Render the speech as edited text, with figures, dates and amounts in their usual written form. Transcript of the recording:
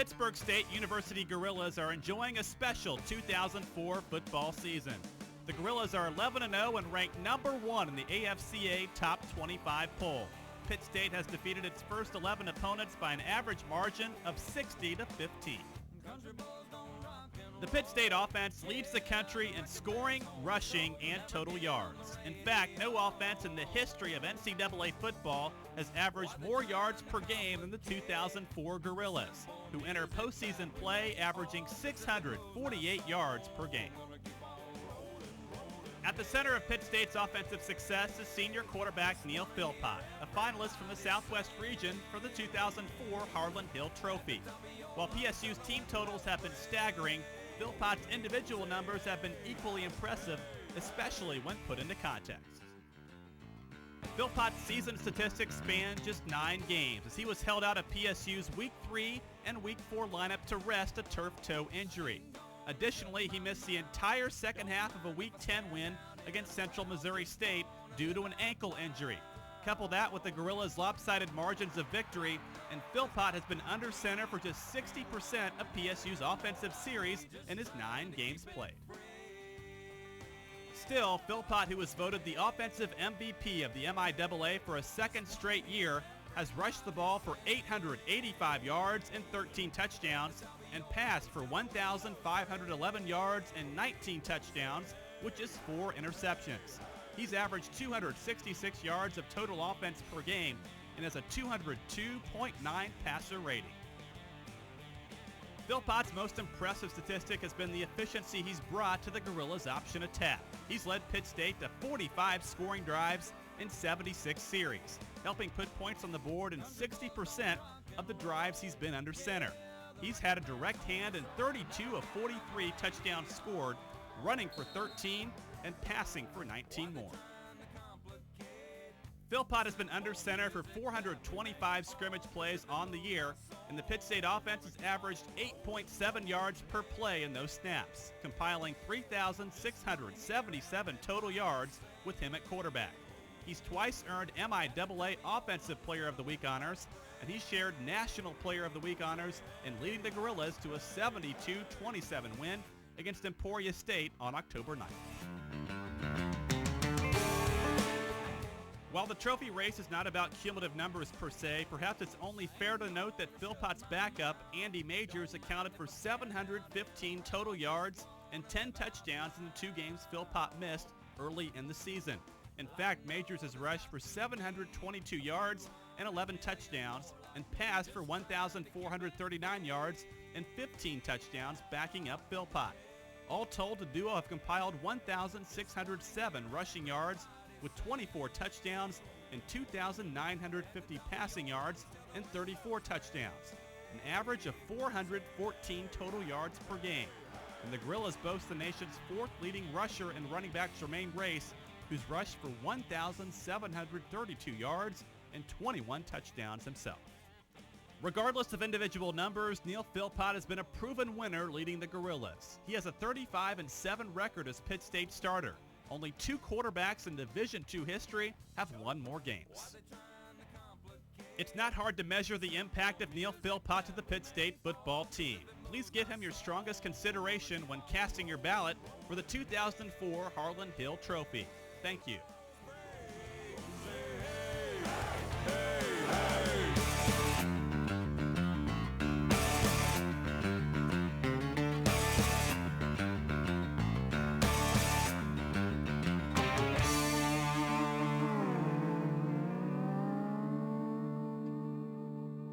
Pittsburg State University Gorillas are enjoying a special 2004 football season. The Gorillas are 11-0 and ranked number 1 in the AFCA Top 25 poll. Pitt State has defeated its first 11 opponents by an average margin of 60-15. The Pitt State offense leads the country in scoring, rushing, and total yards. In fact, no offense in the history of NCAA football has averaged more yards per game than the 2004 Gorillas, who enter postseason play averaging 648 yards per game. At the center of Pitt State's offensive success is senior quarterback Neal Philpot, a finalist from the Southwest region for the 2004 Harlon Hill Trophy. While PSU's team totals have been staggering, Philpot's individual numbers have been equally impressive, especially when put into context. Philpot's season statistics span just 9 games, as he was held out of PSU's Week 3 and Week 4 lineup to rest a turf toe injury. Additionally, he missed the entire second half of a Week 10 win against Central Missouri State due to an ankle injury. Couple that with the Gorillas' lopsided margins of victory, and Philpot has been under center for just 60% of PSU's offensive series in his 9 games played. Still, Philpot, who was voted the offensive MVP of the MIAA for a second straight year, has rushed the ball for 885 yards and 13 touchdowns and passed for 1,511 yards and 19 touchdowns, which is 4 interceptions. He's averaged 266 yards of total offense per game and has a 202.9 passer rating. Philpot's most impressive statistic has been the efficiency he's brought to the Gorillas' option attack. He's led Pitt State to 45 scoring drives in 76 series, helping put points on the board in 60% of the drives he's been under center. He's had a direct hand in 32 of 43 touchdowns scored, running for 13 and passing for 19 more. Philpot has been under center for 425 scrimmage plays on the year, and the Pitt State offense has averaged 8.7 yards per play in those snaps, compiling 3,677 total yards with him at quarterback. He's twice earned MIAA Offensive Player of the Week honors, and he shared National Player of the Week honors in leading the Gorillas to a 72-27 win against Emporia State on October 9th. While the trophy race is not about cumulative numbers per se, perhaps it's only fair to note that Philpot's backup, Andy Majors, accounted for 715 total yards and 10 touchdowns in the 2 games Philpot missed early in the season. In fact, Majors has rushed for 722 yards and 11 touchdowns and passed for 1,439 yards and 15 touchdowns, backing up Philpot. All told, the duo have compiled 1,607 rushing yards with 24 touchdowns and 2,950 passing yards and 34 touchdowns, an average of 414 total yards per game. And the Gorillas boast the nation's 4th leading rusher and running back Jermaine Race, who's rushed for 1,732 yards and 21 touchdowns himself. Regardless of individual numbers, Neal Philpot has been a proven winner leading the Gorillas. He has a 35-7 record as Pitt State starter. Only 2 quarterbacks in Division II history have won more games. It's not hard to measure the impact of Neal Philpot to the Pitt State football team. Please give him your strongest consideration when casting your ballot for the 2004 Harlon Hill Trophy. Thank you.